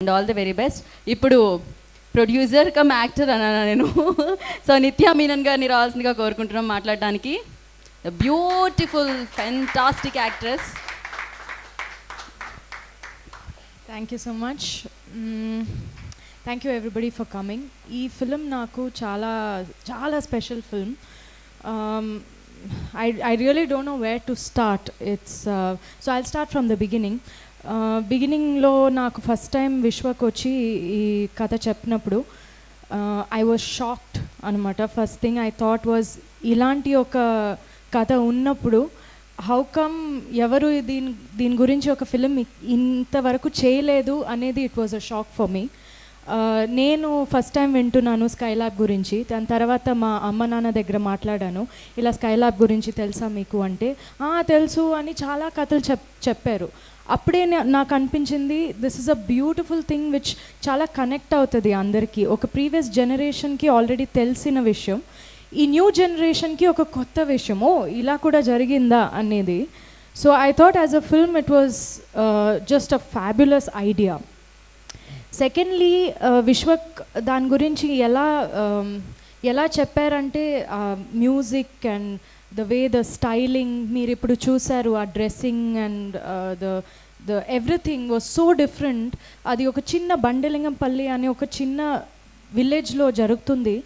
And all the very best. ఇప్పుడు producer come actor అన్నాను నేను. సో నిత్యా మీనన్ గారిని రావాల్సిందిగా కోరుకుంటున్నాం మాట్లాడడానికి. Beautiful fantastic actress. Thank you so much. Thank you everybody for coming. ఈ ఫిలిం నాకు చాలా చాలా special film. I really don't know where to start. So I'll start from the beginning. బిగినింగ్లో నాకు ఫస్ట్ టైం విశ్వక్ వచ్చి ఈ కథ చెప్పినప్పుడు ఐ వాజ్ షాక్డ్ అనమాట. First thing I thought was, ఇలాంటి ఒక కథ ఉన్నప్పుడు హౌ కమ్ ఎవరు దీని గురించి ఒక ఫిలిం ఇంతవరకు చేయలేదు అనేది it was a shock for me. నేను ఫస్ట్ టైం వింటున్నాను స్కైలాబ్ గురించి. దాని తర్వాత మా అమ్మ నాన్న దగ్గర మాట్లాడాను, ఇలా స్కైలాబ్ గురించి తెలుసా మీకు అంటే తెలుసు అని చాలా కథలు చెప్పారు. అప్పుడే నాకు అనిపించింది this is a beautiful thing which చాలా కనెక్ట్ అవుతుంది అందరికీ. ఒక ప్రీవియస్ జనరేషన్కి ఆల్రెడీ తెలిసిన విషయం ఈ న్యూ జనరేషన్కి ఒక కొత్త విషయం, ఇలా కూడా జరిగిందా అనేది. So I thought as a film it was just a fabulous idea. Secondly Vishwak దాని గురించి ఎలా చెప్పారంటే music and the way the styling మీరు ఇప్పుడు చూసారు, ఆ dressing and the everything was so different. అది ఒక చిన్న బండలింగంపల్లి అనే ఒక చిన్న విలేజ్లో జరుగుతుంది,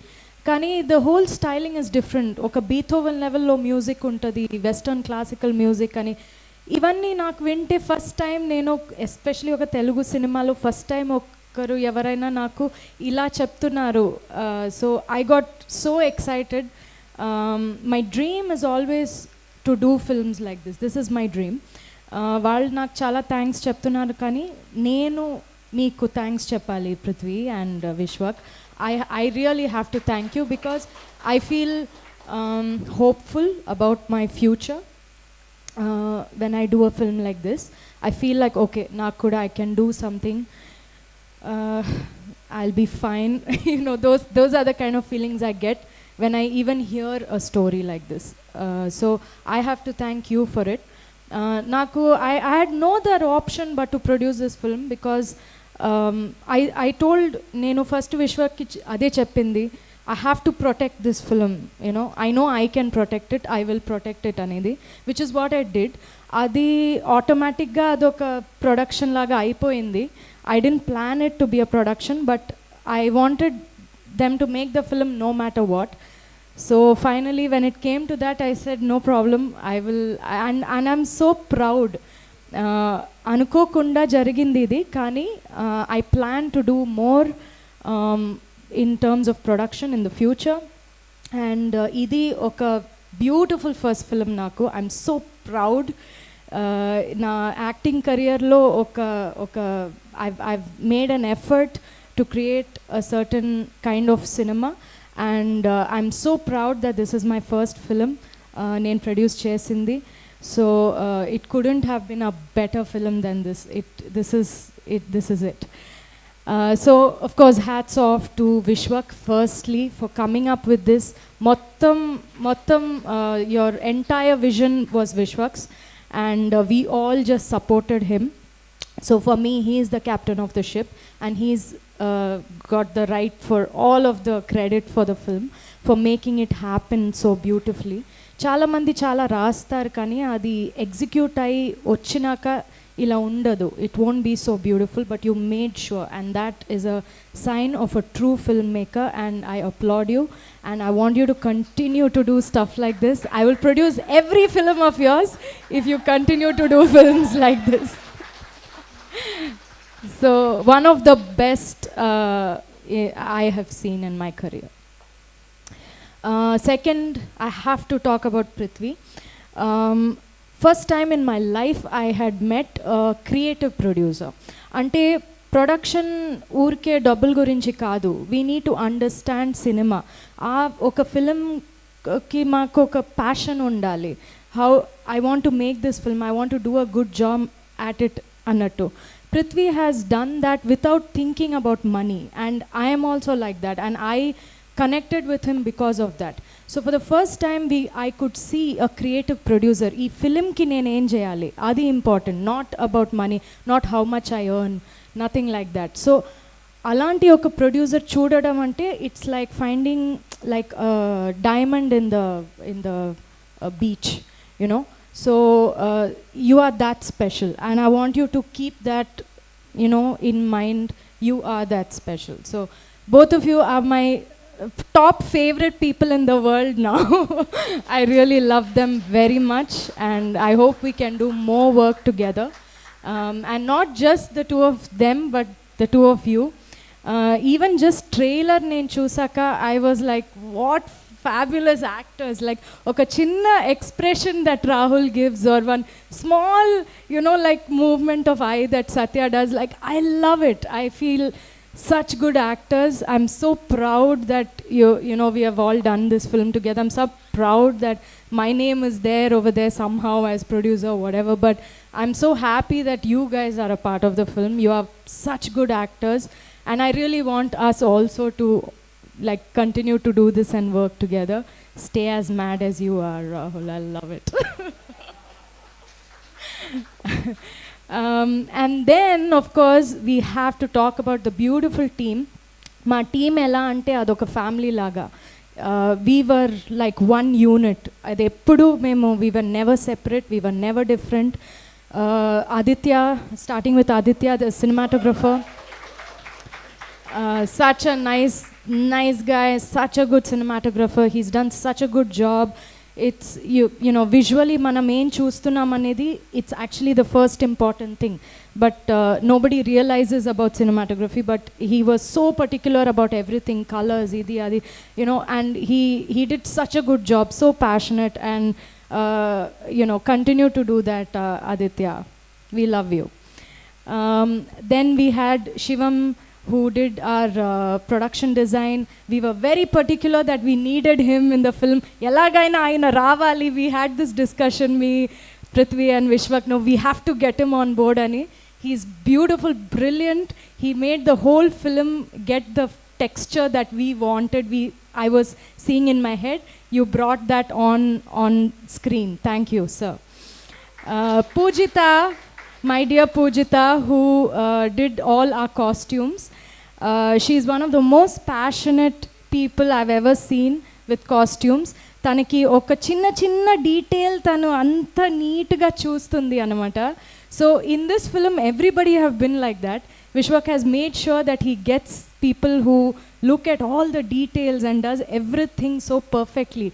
కానీ the whole styling is different. ఒక బీథోవెన్ లెవెల్లో మ్యూజిక్ ఉంటుంది, వెస్టర్న్ క్లాసికల్ మ్యూజిక్ అని. ఇవన్నీ నాకు వింటే ఫస్ట్ టైం నేను ఎస్పెషలీ ఒక తెలుగు సినిమాలో ఫస్ట్ టైం ఒకరు ఎవరైనా నాకు ఇలా చెప్తున్నారు. So I got so excited. My dream is always to do films like this. This is my dream. వాళ్ళు నాకు చాలా థ్యాంక్స్ చెప్తున్నారు, కానీ నేను మీకు థ్యాంక్స్ చెప్పాలి Prithvi and Vishwak. I really have to thank you because I feel hopeful about my future when I do a film like this. I feel like okay, nakuda I can do something. I'll be fine. You know, those are the kind of feelings I get when I even hear a story like this. So I have to thank you for it. I had no other option but to produce this film because I told నేను first విశ్వక్కి అదే చెప్పింది, I have to protect this film, you know, I know I can protect it, I will protect it అనేది, which is what I did. అది ఆటోమేటిక్గా అదొక production లాగా అయిపోయింది. I didn't plan it to be a production, but I wanted them to make the film no matter what. So finally when it came to that I said no problem, I will, and I'm so proud. అనుకోకుండా జరిగింది ఇది, కానీ I plan to do more in terms of production in the future. And ఇది ఒక beautiful first film నాకు. I'm so proud. నా acting కెరియర్లో ఒక I've made an effort to create a certain kind of cinema, and I'm so proud that this is my first film నేను produce చేసింది. So it couldn't have been a better film than this. This is it. So of course hats off to Vishwak firstly for coming up with this. Mottam your entire vision was Vishwak's, and we all just supported him. So for me, he is the captain of the ship, and he's got the right for all of the credit for the film, for making it happen so beautifully. చాలామంది చాలా రాస్తారు, కానీ అది execute అయ్యి వచ్చినాక ఇలా ఉండదు. It won't be so beautiful, but you made sure, and that is a sign of a true film maker, and I applaud you, and I want you to continue to do stuff like this. I will produce every film of yours if you continue to do films like this. So one of the best I have seen in my career. Second, I have to talk about Prithvi. First time in my life I had met a creative producer. Ante production ఊరికే డబ్బుల గురించి కాదు, we need to understand cinema. ఒక ఫిల్మ్కి మాకు ఒక passion ఉండాలి. How I want to make this film, I want to do a good job at it అన్నట్టు. Prithvi has done that without thinking about money, and I am also like that, and I connected with him because of that. So for the first time I could see a creative producer. Ee film ki nenu em cheyali adi important, not about money, not how much I earn. Nothing like that. So అలాంటి ఒక producer చూడడం అంటే it's like finding like diamond in the beach, you know. So you are that special and I want you to keep that, you know, in mind. You are that special. So both of you are my top favorite people in the world now. I really love them very much and I hope we can do more work together, and not just the two of them but the two of you. Even just trailer nenu chusaka I was like, what fabulous actors. Like oka chinna expression that Rahul gives or one small, you know, like movement of eye that Satya does, like I love it. I feel such good actors. I'm so proud that you know we have all done this film together. I'm so proud that my name is there over there somehow as producer or whatever, but I'm so happy that you guys are a part of the film. You are such good actors and I really want us also to like continue to do this and work together. Stay as mad as you are, Rahul. I love it. And then of course we have to talk about the beautiful team. Ma team ela ante adoka family laga. We were like one unit. Adi eppudu memo, we were never separate, we were never different. Aditya, starting with Aditya, the cinematographer, such a nice guy, such a good cinematographer. He's done such a good job. It's you know, visually manam em chustunam anedi, it's actually the first important thing, but nobody realizes about cinematography, but he was so particular about everything, colors, idi adi, you know, and he did such a good job, so passionate, and you know, continue to do that, Aditya. We love you. Then we had Shivam, who did our production design. We were very particular that we needed him in the film. Elagaina aina ravali. We had this discussion, me, Prithvi and Vishwak, no, we have to get him on board ani. He's beautiful, brilliant. He made the whole film get the texture that we wanted. I was seeing in my head. You brought that on screen. Thank you, sir. Poojita, my dear Poojita, who did all our costumes. She's one of the most passionate people I've ever seen with costumes. Tanaki oka chinna detail tanu anta neat ga chustundi anamata. So in this film everybody have been like that. Vishwak has made sure that he gets people who look at all the details and does everything so perfectly.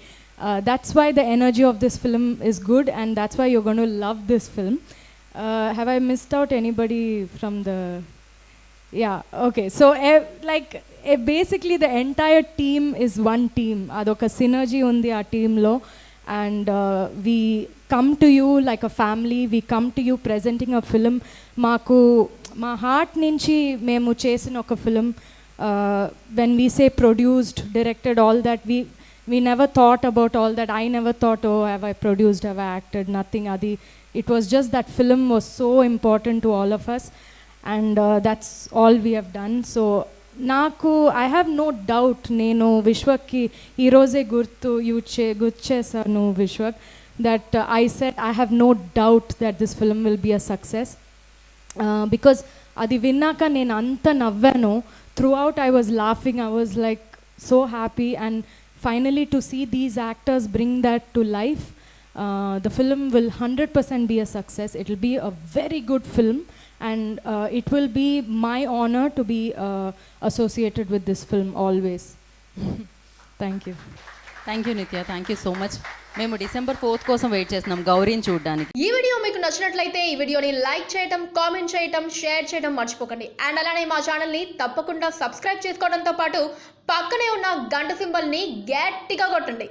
That's why the energy of this film is good and that's why you're going to love this film. Have I missed out anybody from the... Yeah, okay. So basically the entire team is one team. Adoka synergy undi aa team lo, and we come to you like a family. We come to you presenting a film. Maaku ma heart nunchi memu chesina oka film. When we say produced, directed, all that, we never thought about all that. I never thought, oh, have I produced, have I acted, nothing. Adi, it was just that film was so important to all of us, and that's all we have done. So naku, I have no doubt nenu Vishwakki ee roze gurtu guchesanu Vishwak, that I said I have no doubt that this film will be a success, because adi vinnaka nenu anta navvanu. Throughout I was laughing, I was like so happy, and finally to see these actors bring that to life, the film will 100% be a success. It will be a very good film, and it will be my honor to be associated with this film always. Thank you. Thank you నిత్య, thank you so much. మేము December 4th కోసం wait చేస్తున్నాం గౌరీని చూడడానికి. ఈ video మీకు నచ్చినట్లయితే ఈ వీడియోని లైక్ చేయటం, కామెంట్ చేయటం, షేర్ చేయడం మర్చిపోకండి. అండ్ అలానే మా ఛానల్ని తప్పకుండా సబ్స్క్రైబ్ చేసుకోవడంతో పాటు పక్కనే ఉన్న గంట సింబల్ని గట్టిగా కొట్టండి.